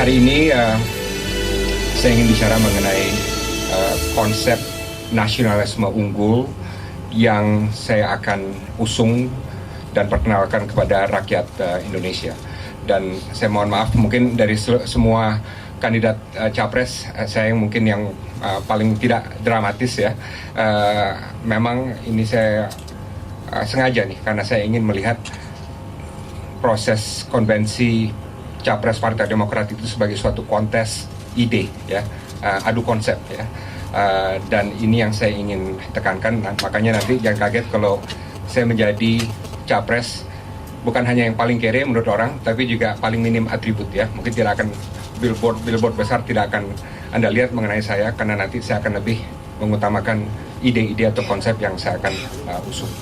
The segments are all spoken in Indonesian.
Hari ini saya ingin bicara mengenai konsep nasionalisme unggul yang saya akan usung dan perkenalkan kepada rakyat Indonesia. Dan saya mohon maaf, mungkin dari semua kandidat capres, saya mungkin yang paling tidak dramatis ya. Memang ini saya sengaja nih, karena saya ingin melihat proses konvensi capres Partai Demokrat itu sebagai suatu kontes ide ya, adu konsep ya. Dan ini yang saya ingin tekankan, makanya nanti jangan kaget kalau saya menjadi capres bukan hanya yang paling kere menurut orang, tapi juga paling minim atribut ya. Mungkin tidak akan billboard besar tidak akan Anda lihat mengenai saya, karena nanti saya akan lebih mengutamakan ide-ide atau konsep yang saya akan usung.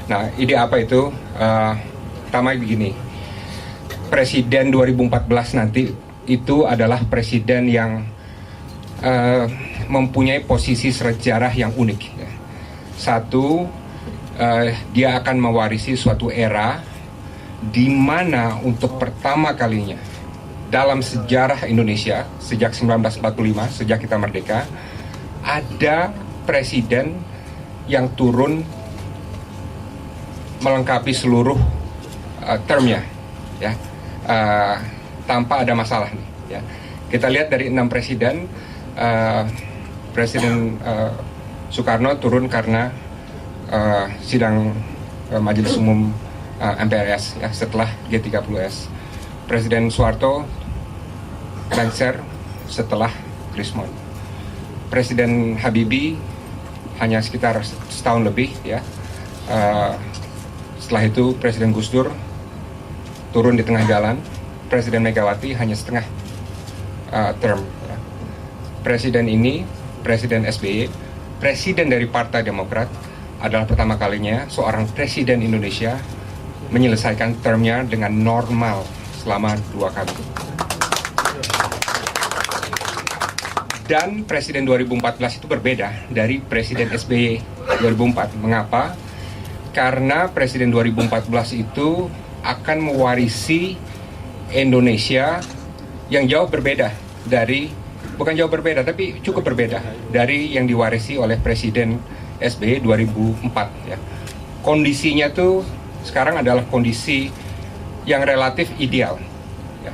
Nah, ide apa itu? Pertama begini, Presiden 2014 nanti itu adalah presiden yang mempunyai posisi sejarah yang unik ya. Satu, dia akan mewarisi suatu era di mana untuk pertama kalinya dalam sejarah Indonesia sejak 1945, sejak kita merdeka, ada presiden yang turun melengkapi seluruh termnya ya, tanpa ada masalah nih ya. Kita lihat dari 6 presiden, Presiden Soekarno turun karena sidang Majelis Umum MPRS ya, setelah G30S. Presiden Soeharto lengser setelah Krismon. Presiden Habibie hanya sekitar setahun lebih ya. Setelah itu Presiden Gus Dur turun di tengah jalan. Presiden Megawati hanya setengah term ya. Presiden ini, Presiden SBY, presiden dari Partai Demokrat, adalah pertama kalinya seorang presiden Indonesia menyelesaikan termnya dengan normal selama 2 kali. Dan Presiden 2014 itu berbeda dari Presiden SBY 2004. Mengapa? Karena Presiden 2014 itu akan mewarisi Indonesia yang jauh berbeda dari, bukan jauh berbeda, tapi cukup berbeda dari yang diwarisi oleh Presiden SBY 2004 ya. Kondisinya tuh sekarang adalah kondisi yang relatif ideal ya,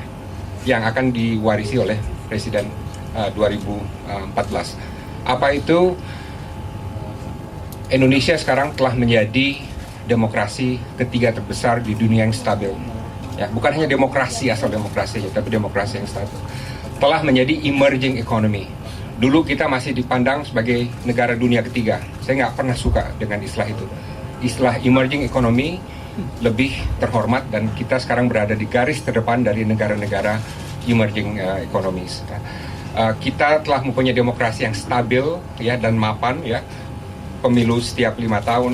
yang akan diwarisi oleh Presiden 2014. Apa itu? Indonesia sekarang telah menjadi demokrasi ketiga terbesar di dunia yang stabil ya, bukan hanya demokrasi asal demokrasi ya, tapi demokrasi yang stabil. Telah menjadi emerging economy. Dulu kita masih dipandang sebagai negara dunia ketiga. Saya nggak pernah suka dengan istilah itu. Istilah emerging economy lebih terhormat, dan kita sekarang berada di garis terdepan dari negara-negara emerging economies. Kita telah mempunyai demokrasi yang stabil ya, dan mapan ya, pemilu setiap 5 tahun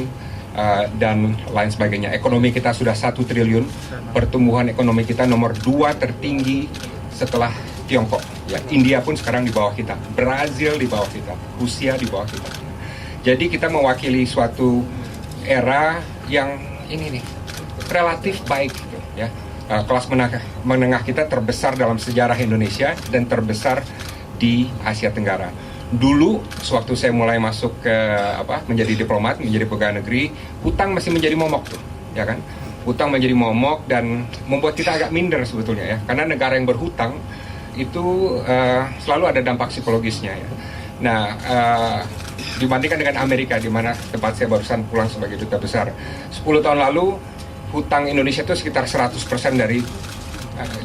dan lain sebagainya. Ekonomi kita sudah 1 triliun, pertumbuhan ekonomi kita nomor 2 tertinggi setelah Tiongkok ya. India pun sekarang di bawah kita, Brazil di bawah kita, Rusia di bawah kita. Jadi kita mewakili suatu era yang ini nih relatif baik gitu, ya. Kelas menengah kita terbesar dalam sejarah Indonesia dan terbesar di Asia Tenggara. Dulu sewaktu saya mulai masuk ke menjadi diplomat, menjadi pegawai negeri, hutang masih menjadi momok tuh, ya kan? Hutang menjadi momok dan membuat kita agak minder sebetulnya ya, karena negara yang berhutang itu selalu ada dampak psikologisnya ya. Nah, dibandingkan dengan Amerika, di mana tempat saya barusan pulang sebagai duta besar, 10 tahun lalu hutang Indonesia itu sekitar 100% dari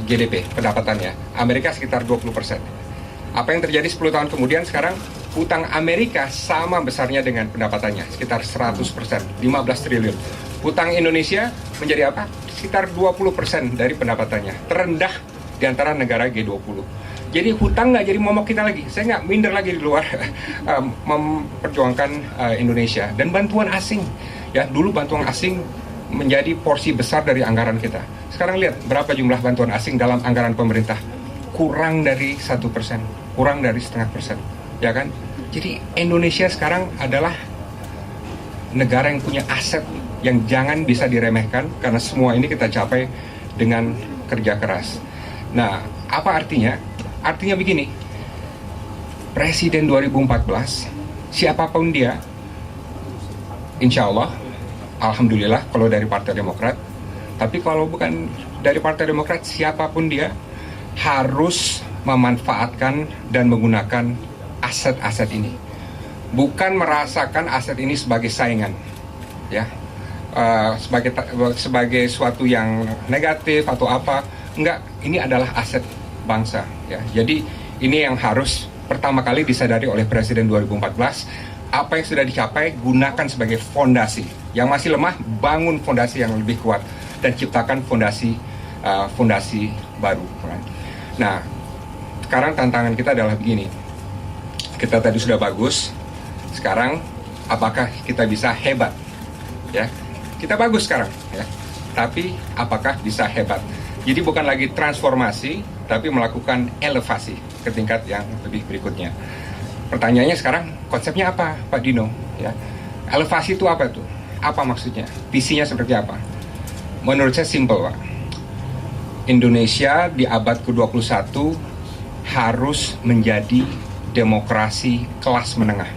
GDP pendapatannya, Amerika sekitar 20%. Apa yang terjadi 10 tahun kemudian? Sekarang hutang Amerika sama besarnya dengan pendapatannya, sekitar 100%, 15 triliun. Hutang Indonesia menjadi apa? Sekitar 20% dari pendapatannya, terendah di antara negara G20. Jadi hutang nggak jadi momok kita lagi. Saya nggak minder lagi di luar memperjuangkan Indonesia. Dan bantuan asing, ya dulu bantuan asing menjadi porsi besar dari anggaran kita. Sekarang lihat berapa jumlah bantuan asing dalam anggaran pemerintah, kurang dari 1%, kurang dari 0,5%, ya kan? Jadi Indonesia sekarang adalah negara yang punya aset yang jangan bisa diremehkan, karena semua ini kita capai dengan kerja keras. Nah, Apa artinya? Artinya begini, Presiden 2014, siapapun dia, insya Allah, alhamdulillah kalau dari Partai Demokrat, tapi kalau bukan dari Partai Demokrat, siapapun dia harus memanfaatkan dan menggunakan aset-aset ini. Bukan merasakan aset ini sebagai saingan, ya, sebagai suatu yang negatif atau apa. Enggak, ini adalah aset bangsa, ya. Jadi ini yang harus pertama kali disadari oleh Presiden 2014. Apa yang sudah dicapai gunakan sebagai fondasi. Yang masih lemah, bangun fondasi yang lebih kuat dan ciptakan fondasi baru. Nah, sekarang tantangan kita adalah begini. Kita tadi sudah bagus. Sekarang apakah kita bisa hebat? Ya, kita bagus sekarang, ya. Tapi apakah bisa hebat? Jadi bukan lagi transformasi, tapi melakukan elevasi ke tingkat yang lebih berikutnya. Pertanyaannya sekarang, konsepnya apa, Pak Dino? Ya, elevasi itu apa tuh? Apa maksudnya? Visinya seperti apa? Menurut saya simpel, Pak. Indonesia di abad ke-21 harus menjadi demokrasi kelas menengah.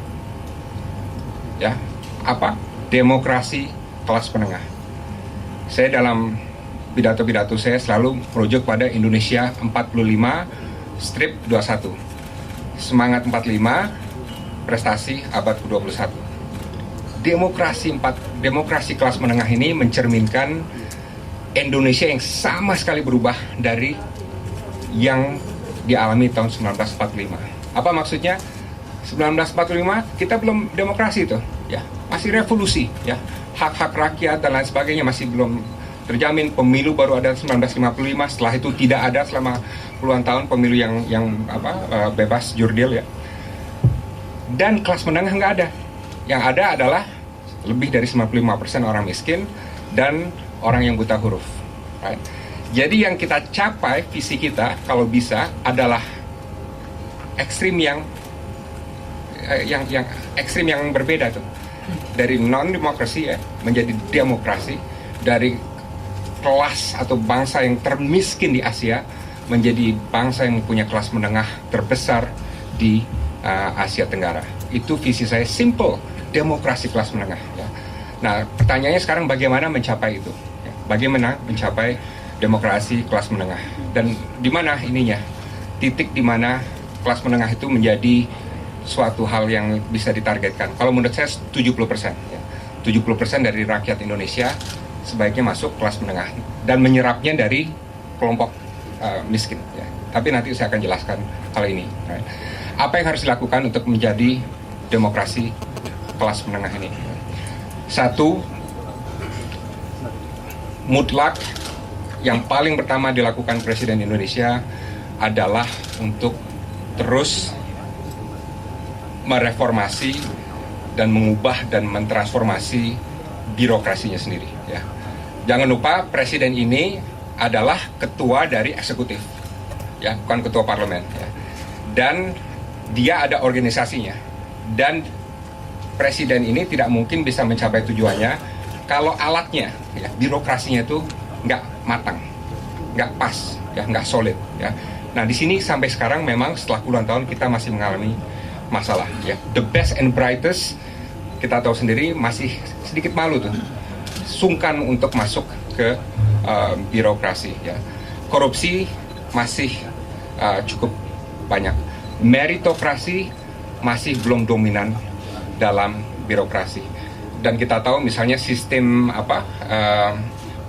Ya, apa? Demokrasi kelas menengah. Saya dalam pidato-pidato saya selalu merujuk pada Indonesia 45/21. Semangat 45, prestasi abad ke-21. Demokrasi kelas menengah ini mencerminkan Indonesia yang sama sekali berubah dari yang dialami tahun 1945. Apa maksudnya? 1945 kita belum demokrasi itu, ya, masih revolusi, ya, hak-hak rakyat dan lain sebagainya masih belum terjamin. Pemilu baru ada 1955, setelah itu tidak ada selama puluhan tahun pemilu yang bebas jurdil, ya. Dan kelas menengah nggak ada. Yang ada adalah lebih dari 95% orang miskin dan orang yang buta huruf. Right? Jadi yang kita capai, visi kita kalau bisa adalah ekstrim yang ekstrim yang berbeda tuh. Dari non-demokrasi, ya, menjadi demokrasi, dari kelas atau bangsa yang termiskin di Asia menjadi bangsa yang punya kelas menengah terbesar di Asia Tenggara. Itu visi saya, simple, demokrasi kelas menengah, ya. Nah, pertanyaannya sekarang bagaimana mencapai itu, ya? Bagaimana mencapai demokrasi kelas menengah, dan di mana ininya, titik di mana kelas menengah itu menjadi suatu hal yang bisa ditargetkan. Kalau menurut saya 70%, ya. 70% dari rakyat Indonesia sebaiknya masuk kelas menengah dan menyerapnya dari kelompok miskin, ya. Tapi nanti saya akan jelaskan hal ini, right? Apa yang harus dilakukan untuk menjadi demokrasi kelas menengah ini? Satu, mutlak yang paling pertama dilakukan Presiden Indonesia adalah untuk terus mereformasi dan mengubah dan mentransformasi birokrasinya sendiri, ya. Jangan lupa Presiden ini adalah ketua dari eksekutif, ya, bukan ketua parlemen, ya. Dan dia ada organisasinya, dan Presiden ini tidak mungkin bisa mencapai tujuannya kalau alatnya, ya, birokrasinya itu nggak matang, nggak pas, ya, nggak solid, ya. Nah, di sini sampai sekarang memang setelah puluhan tahun kita masih mengalami masalah, ya. The best and brightest, kita tahu sendiri, masih sedikit malu tuh, sungkan untuk masuk ke birokrasi, ya. Korupsi masih cukup banyak. Meritokrasi masih belum dominan dalam birokrasi. Dan kita tahu misalnya sistem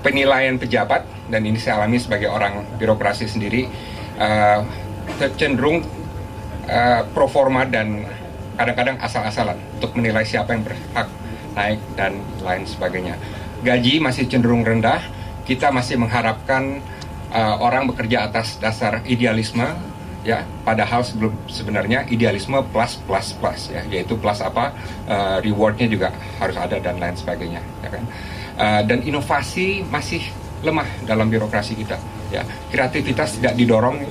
penilaian pejabat, dan ini saya alami sebagai orang birokrasi sendiri, cenderung pro forma dan kadang-kadang asal-asalan untuk menilai siapa yang berhak naik dan lain sebagainya. Gaji masih cenderung rendah, kita masih mengharapkan orang bekerja atas dasar idealisme, ya, padahal sebenarnya idealisme plus, ya, yaitu plus apa, rewardnya juga harus ada dan lain sebagainya, ya kan? Dan inovasi masih lemah dalam birokrasi kita, ya. Kreativitas tidak didorong,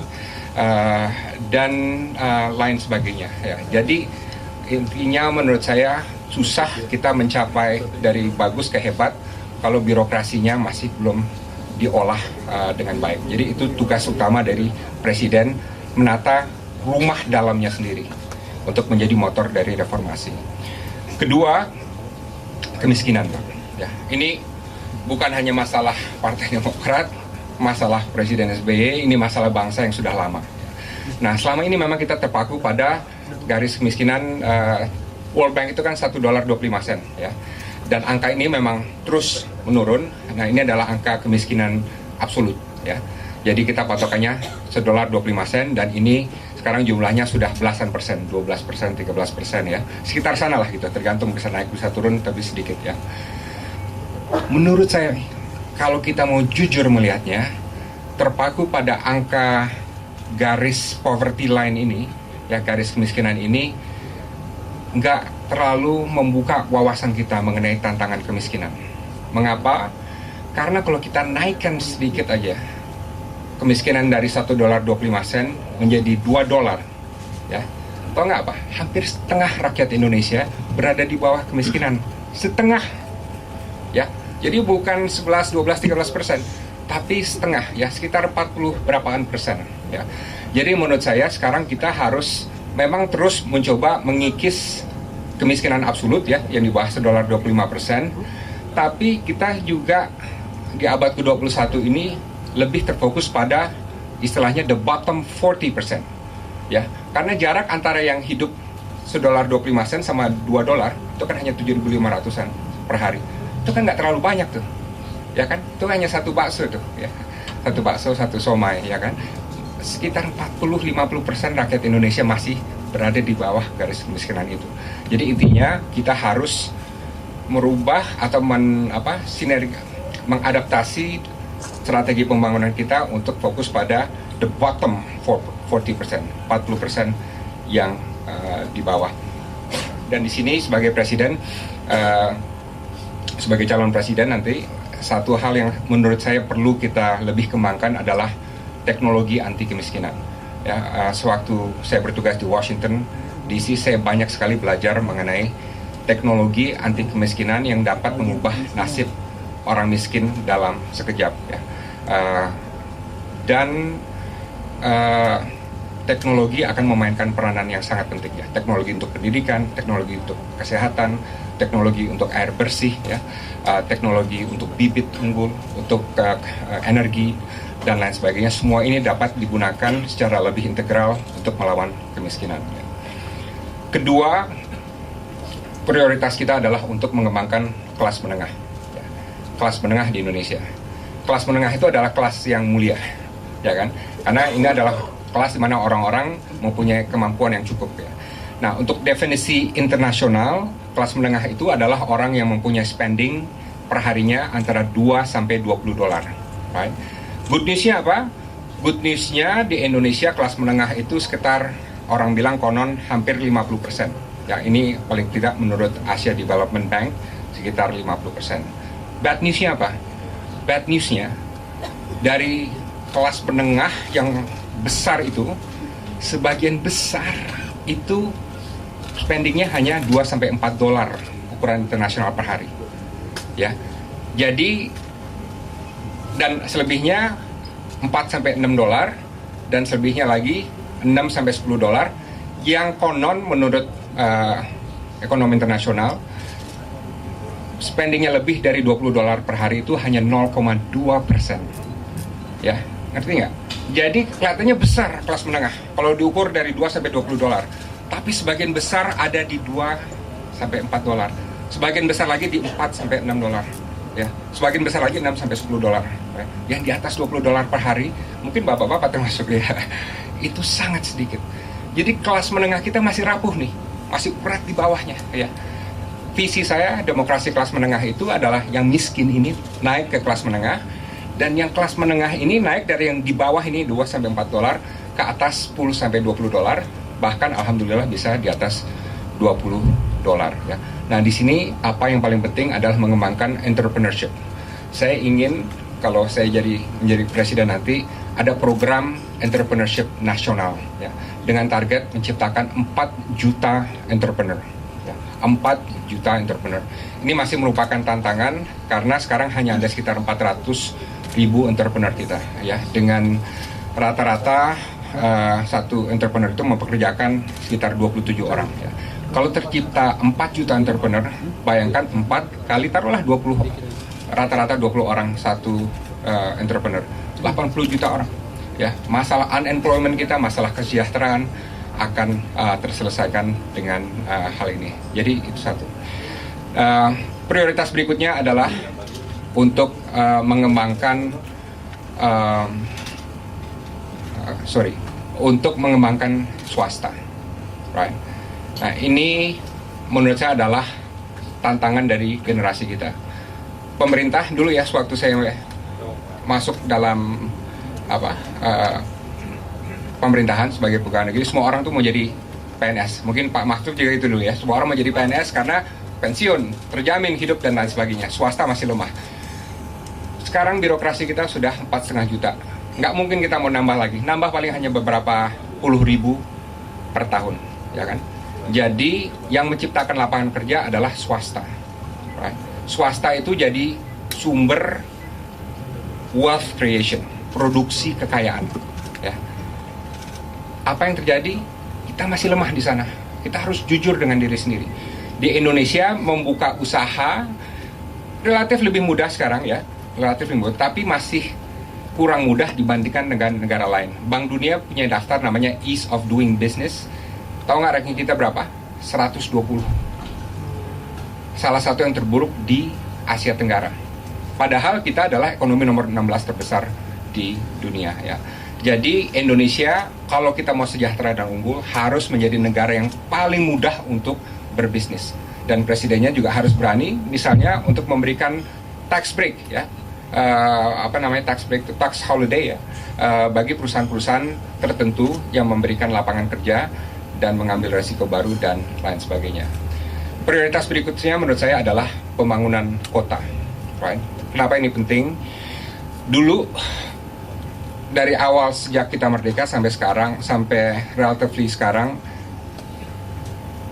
dan lain sebagainya, ya. Jadi intinya menurut saya susah kita mencapai dari bagus ke hebat kalau birokrasinya masih belum diolah dengan baik. Jadi itu tugas utama dari Presiden, menata rumah dalamnya sendiri untuk menjadi motor dari reformasi. Kedua, kemiskinan. Ya, ini bukan hanya masalah Partai Demokrat, masalah Presiden SBY, ini masalah bangsa yang sudah lama. Nah, selama ini memang kita terpaku pada garis kemiskinan. World Bank itu kan $1.25 ya. Dan angka ini memang terus menurun. Nah, ini adalah angka kemiskinan absolut ya. Jadi kita patokannya $1.25 dan ini sekarang jumlahnya sudah belasan persen, 12%, 13% ya. Sekitar sana lah gitu, tergantung bisa naik bisa turun tapi sedikit ya. Menurut saya, kalau kita mau jujur melihatnya, terpaku pada angka garis poverty line ini, ya garis kemiskinan ini, nggak terlalu membuka wawasan kita mengenai tantangan kemiskinan. Mengapa? Karena kalau kita naikkan sedikit aja kemiskinan dari $1.25 menjadi $2, ya, tau nggak apa? Hampir setengah rakyat Indonesia berada di bawah kemiskinan, setengah, ya. Jadi bukan 11, 12, 13%, tapi setengah, ya, sekitar 40 berapaan persen, ya. Jadi menurut saya sekarang kita harus memang terus mencoba mengikis kemiskinan absolut ya, yang di bawah $1.25, tapi kita juga di abad ke-21 ini lebih terfokus pada istilahnya the bottom 40%, ya, karena jarak antara yang hidup $1.25 sama $2 itu kan hanya 7.500-an per hari, itu kan nggak terlalu banyak tuh, ya kan, itu hanya satu bakso tuh, ya, satu bakso, satu somai, ya kan, sekitar 40-50% rakyat Indonesia masih berada di bawah garis kemiskinan itu. Jadi intinya kita harus merubah atau mengadaptasi strategi pembangunan kita untuk fokus pada the bottom 40%, 40% yang di bawah. Dan di sini sebagai presiden, sebagai calon presiden nanti, satu hal yang menurut saya perlu kita lebih kembangkan adalah teknologi anti kemiskinan. Ya, sewaktu saya bertugas di Washington DC, saya banyak sekali belajar mengenai teknologi anti kemiskinan yang dapat mengubah nasib orang miskin dalam sekejap. Ya. Teknologi akan memainkan peranan yang sangat penting ya. Teknologi untuk pendidikan, teknologi untuk kesehatan, teknologi untuk air bersih, ya, teknologi untuk bibit unggul, untuk energi dan lain sebagainya. Semua ini dapat digunakan secara lebih integral untuk melawan kemiskinan. Ya. Kedua, prioritas kita adalah untuk mengembangkan kelas menengah. Ya. Kelas menengah di Indonesia. Kelas menengah itu adalah kelas yang mulia, ya kan? Karena ini adalah kelas di mana orang-orang mempunyai kemampuan yang cukup. Ya. Nah, untuk definisi internasional, kelas menengah itu adalah orang yang mempunyai spending per harinya antara 2 sampai $20. Right? Good news-nya apa? Good news-nya di Indonesia kelas menengah itu sekitar, orang bilang konon hampir 50%. Ya, ini paling tidak menurut Asia Development Bank sekitar 50%. Bad news-nya apa? Bad news-nya dari kelas menengah yang besar itu, sebagian besar itu spendingnya hanya 2 sampai $4 ukuran internasional per hari. Ya. Jadi dan selebihnya $4 sampai $6 dan selebihnya lagi $6 sampai $10 yang konon menurut ekonomi internasional spendingnya lebih dari $20 per hari itu hanya 0,2%. Ya, ngerti nggak? Jadi kelihatannya besar kelas menengah kalau diukur dari 2 sampai $20, tapi sebagian besar ada di 2 sampai $4. Sebagian besar lagi di 4 sampai $6. Ya, sebagian besar lagi 6 sampai $10. Ya. Yang di atas $20 per hari, mungkin bapak-bapak termasuk ya. Itu sangat sedikit. Jadi kelas menengah kita masih rapuh nih, masih berat di bawahnya ya. Visi saya demokrasi kelas menengah itu adalah yang miskin ini naik ke kelas menengah, dan yang kelas menengah ini naik dari yang di bawah ini 2 sampai $4 ke atas 10 sampai $20, bahkan alhamdulillah bisa di atas $20 ya. Nah, di sini apa yang paling penting adalah mengembangkan entrepreneurship. Saya ingin kalau saya menjadi presiden nanti ada program entrepreneurship nasional ya, dengan target menciptakan 4 juta entrepreneur. Ya. 4 juta entrepreneur. Ini masih merupakan tantangan karena sekarang hanya ada sekitar 400.000 entrepreneur kita, ya, dengan rata-rata satu entrepreneur itu mempekerjakan sekitar 27 orang. Ya. Kalau tercipta 4 juta entrepreneur, bayangkan 4 kali taruhlah 20, rata-rata 20 orang satu entrepreneur, 80 juta orang. Ya, masalah unemployment kita, masalah kesejahteraan akan terselesaikan dengan hal ini. Jadi itu satu. Prioritas berikutnya adalah untuk mengembangkan swasta, right? Nah, ini menurut saya adalah tantangan dari generasi kita. Pemerintah dulu ya, sewaktu saya masuk dalam pemerintahan sebagai pegawai negeri, semua orang tuh mau jadi PNS. Mungkin Pak Mahfud juga itu dulu ya, semua orang mau jadi PNS karena pensiun, terjamin hidup dan lain sebagainya. Swasta masih lemah. Sekarang birokrasi kita sudah 4,5 juta. Nggak mungkin kita mau nambah lagi. Nambah paling hanya beberapa puluh ribu per tahun, ya kan? Jadi yang menciptakan lapangan kerja adalah swasta. Right? Swasta itu jadi sumber wealth creation, produksi kekayaan. Ya. Apa yang terjadi? Kita masih lemah di sana. Kita harus jujur dengan diri sendiri. Di Indonesia membuka usaha relatif lebih mudah sekarang ya, relatif lebih mudah, tapi masih kurang mudah dibandingkan dengan negara lain. Bank Dunia punya daftar namanya Ease of Doing Business. Tahu nggak ranking kita berapa? 120. Salah satu yang terburuk di Asia Tenggara. Padahal kita adalah ekonomi nomor 16 terbesar di dunia ya. Jadi Indonesia kalau kita mau sejahtera dan unggul harus menjadi negara yang paling mudah untuk berbisnis. Dan presidennya juga harus berani misalnya untuk memberikan tax break ya. Tax holiday ya, bagi perusahaan-perusahaan tertentu yang memberikan lapangan kerja dan mengambil resiko baru dan lain sebagainya. Prioritas berikutnya menurut saya adalah pembangunan kota. Right? Kenapa ini penting? Dulu dari awal sejak kita merdeka sampai sekarang, sampai relatively sekarang,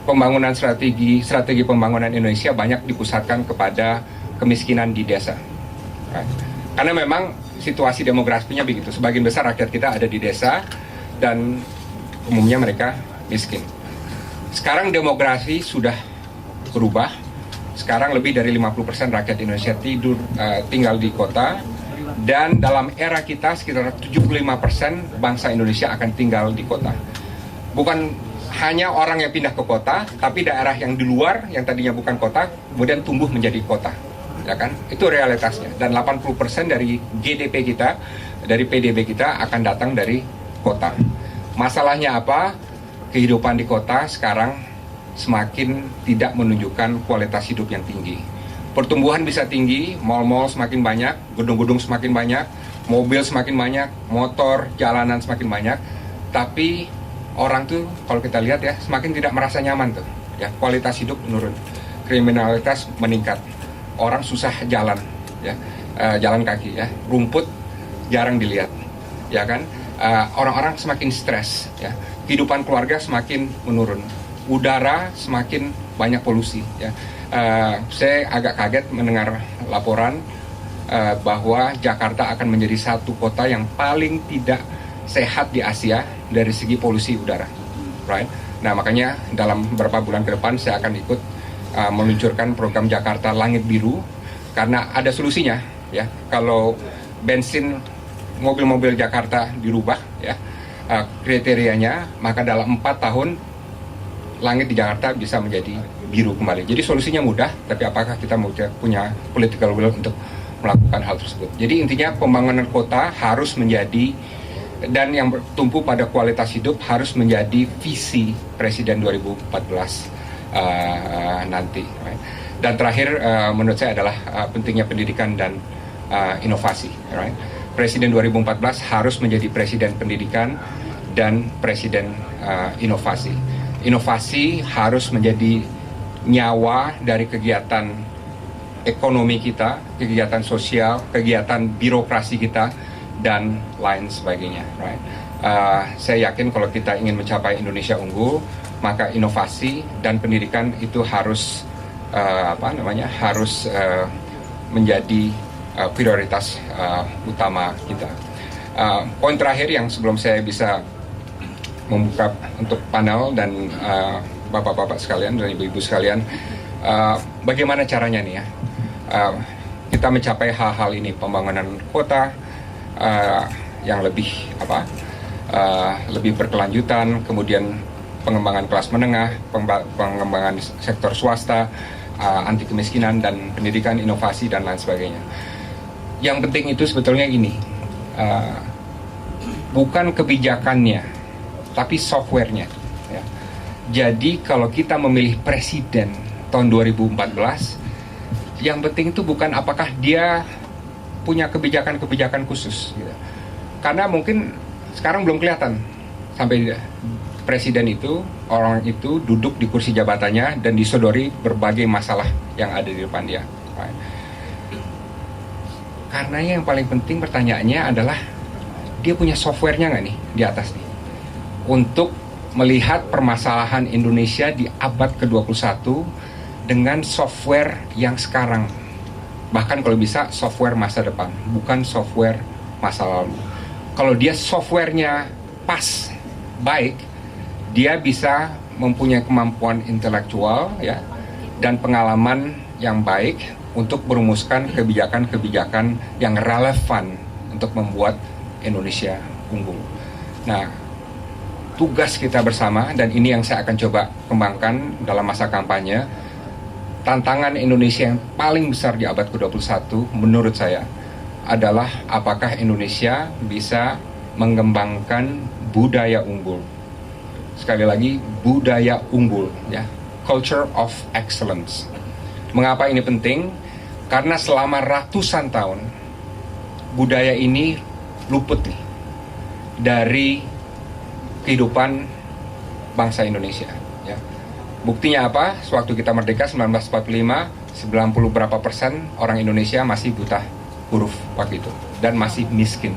pembangunan strategi pembangunan Indonesia banyak dipusatkan kepada kemiskinan di desa. Karena memang situasi demografinya begitu, sebagian besar rakyat kita ada di desa dan umumnya mereka miskin. Sekarang demografi sudah berubah, sekarang lebih dari 50% rakyat Indonesia tinggal di kota, dan dalam era kita sekitar 75% bangsa Indonesia akan tinggal di kota. Bukan hanya orang yang pindah ke kota, tapi daerah yang di luar yang tadinya bukan kota kemudian tumbuh menjadi kota. Ya kan? Itu realitasnya. Dan 80% dari GDP kita, dari PDB kita akan datang dari kota. Masalahnya apa? Kehidupan di kota sekarang semakin tidak menunjukkan kualitas hidup yang tinggi. Pertumbuhan bisa tinggi, mal-mal semakin banyak, gedung-gedung semakin banyak, mobil semakin banyak, motor, jalanan semakin banyak, tapi orang tuh kalau kita lihat ya semakin tidak merasa nyaman tuh. Ya, kualitas hidup menurun, kriminalitas meningkat. Orang susah jalan, ya, jalan kaki, ya, rumput jarang dilihat, ya kan, orang-orang semakin stres, ya, kehidupan keluarga semakin menurun, udara semakin banyak polusi, ya. Saya agak kaget mendengar laporan bahwa Jakarta akan menjadi satu kota yang paling tidak sehat di Asia dari segi polusi udara, right? Nah makanya dalam beberapa bulan ke depan saya akan ikut meluncurkan program Jakarta Langit Biru karena ada solusinya ya. Kalau bensin mobil-mobil Jakarta dirubah ya kriterianya, maka dalam 4 tahun langit di Jakarta bisa menjadi biru kembali. Jadi solusinya mudah, tapi apakah kita punya political will untuk melakukan hal tersebut. Jadi intinya pembangunan kota harus menjadi, dan yang bertumpu pada kualitas hidup harus menjadi visi Presiden 2014 nanti. Right? Dan terakhir menurut saya adalah pentingnya pendidikan dan inovasi. Right? Presiden 2014 harus menjadi presiden pendidikan dan presiden inovasi. Inovasi harus menjadi nyawa dari kegiatan ekonomi kita, kegiatan sosial, kegiatan birokrasi kita, dan lain sebagainya. Right? Saya yakin kalau kita ingin mencapai Indonesia unggul, maka inovasi dan pendidikan itu harus menjadi prioritas utama kita. Poin terakhir yang sebelum saya bisa membuka untuk panel dan bapak-bapak sekalian dan ibu-ibu sekalian, bagaimana caranya nih ya kita mencapai hal-hal ini, pembangunan kota yang lebih lebih berkelanjutan, kemudian pengembangan kelas menengah, pengembangan sektor swasta, anti kemiskinan dan pendidikan, inovasi dan lain sebagainya. Yang penting itu sebetulnya ini, bukan kebijakannya, tapi softwarenya. Ya. Jadi kalau kita memilih presiden tahun 2014, yang penting itu bukan apakah dia punya kebijakan-kebijakan khusus. Gitu. Karena mungkin sekarang belum kelihatan sampai presiden itu, orang itu duduk di kursi jabatannya dan disodori berbagai masalah yang ada di depan dia. Karena yang paling penting pertanyaannya adalah dia punya softwarenya nggak nih di atas nih untuk melihat permasalahan Indonesia di abad ke-21 dengan software yang sekarang, bahkan kalau bisa software masa depan, bukan software masa lalu. Kalau dia softwarenya pas, baik, dia bisa mempunyai kemampuan intelektual ya dan pengalaman yang baik untuk merumuskan kebijakan-kebijakan yang relevan untuk membuat Indonesia unggul. Nah, tugas kita bersama, dan ini yang saya akan coba kembangkan dalam masa kampanye, tantangan Indonesia yang paling besar di abad ke-21 menurut saya adalah apakah Indonesia bisa mengembangkan budaya unggul. Sekali lagi, budaya unggul, ya, culture of excellence. Mengapa ini penting? Karena selama ratusan tahun budaya ini luput nih dari kehidupan bangsa Indonesia. Ya. Buktinya apa? Sewaktu kita merdeka 1945, 90 berapa persen orang Indonesia masih buta huruf waktu itu dan masih miskin.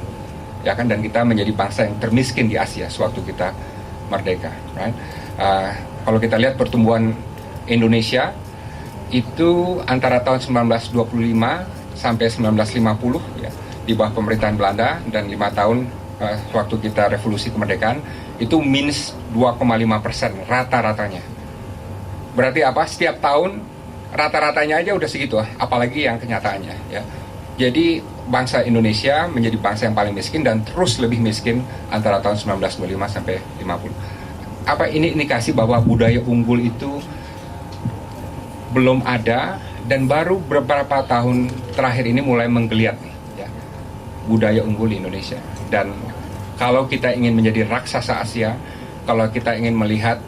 Ya kan? Dan kita menjadi bangsa yang termiskin di Asia sewaktu kita merdeka, right? Kalau kita lihat pertumbuhan Indonesia itu antara tahun 1925 sampai 1950 ya, di bawah pemerintahan Belanda, dan 5 tahun waktu kita revolusi kemerdekaan itu minus 2,5% rata-ratanya. Berarti apa? Setiap tahun rata-ratanya aja udah segitu, apalagi yang kenyataannya ya. Jadi bangsa Indonesia menjadi bangsa yang paling miskin dan terus lebih miskin antara tahun 1925 sampai 50. Apa ini indikasi bahwa budaya unggul itu belum ada dan baru beberapa tahun terakhir ini mulai menggeliat nih, ya, budaya unggul di Indonesia. Dan kalau kita ingin menjadi raksasa Asia, kalau kita ingin melihat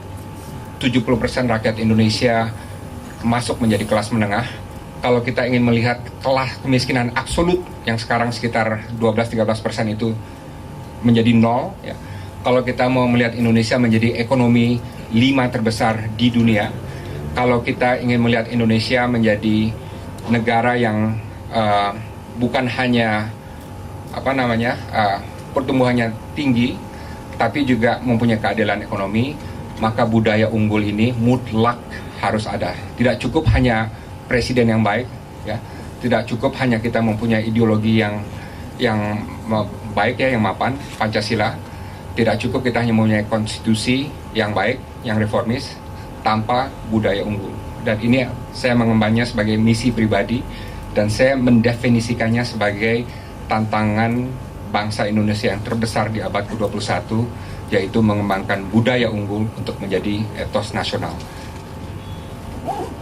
70% rakyat Indonesia masuk menjadi kelas menengah, kalau kita ingin melihat kelas kemiskinan absolut yang sekarang sekitar 12-13% itu menjadi nol, ya. Kalau kita mau melihat Indonesia menjadi ekonomi 5 terbesar di dunia, kalau kita ingin melihat Indonesia menjadi negara yang bukan hanya pertumbuhannya tinggi, tapi juga mempunyai keadilan ekonomi, maka budaya unggul ini mutlak harus ada. Tidak cukup hanya presiden yang baik, ya. Tidak cukup hanya kita mempunyai ideologi yang baik ya, yang mapan, Pancasila. Tidak cukup kita hanya mempunyai konstitusi yang baik, yang reformis, tanpa budaya unggul. Dan ini saya mengembannya sebagai misi pribadi, dan saya mendefinisikannya sebagai tantangan bangsa Indonesia yang terbesar di abad ke-21, yaitu mengembangkan budaya unggul untuk menjadi etos nasional.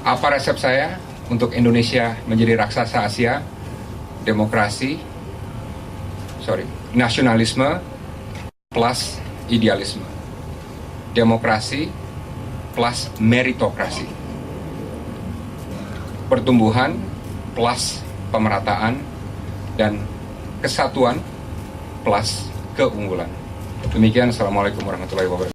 Apa resep saya untuk Indonesia menjadi raksasa Asia? Nasionalisme plus idealisme. Demokrasi plus meritokrasi. Pertumbuhan plus pemerataan, dan kesatuan plus keunggulan. Demikian, Assalamualaikum warahmatullahi wabarakatuh.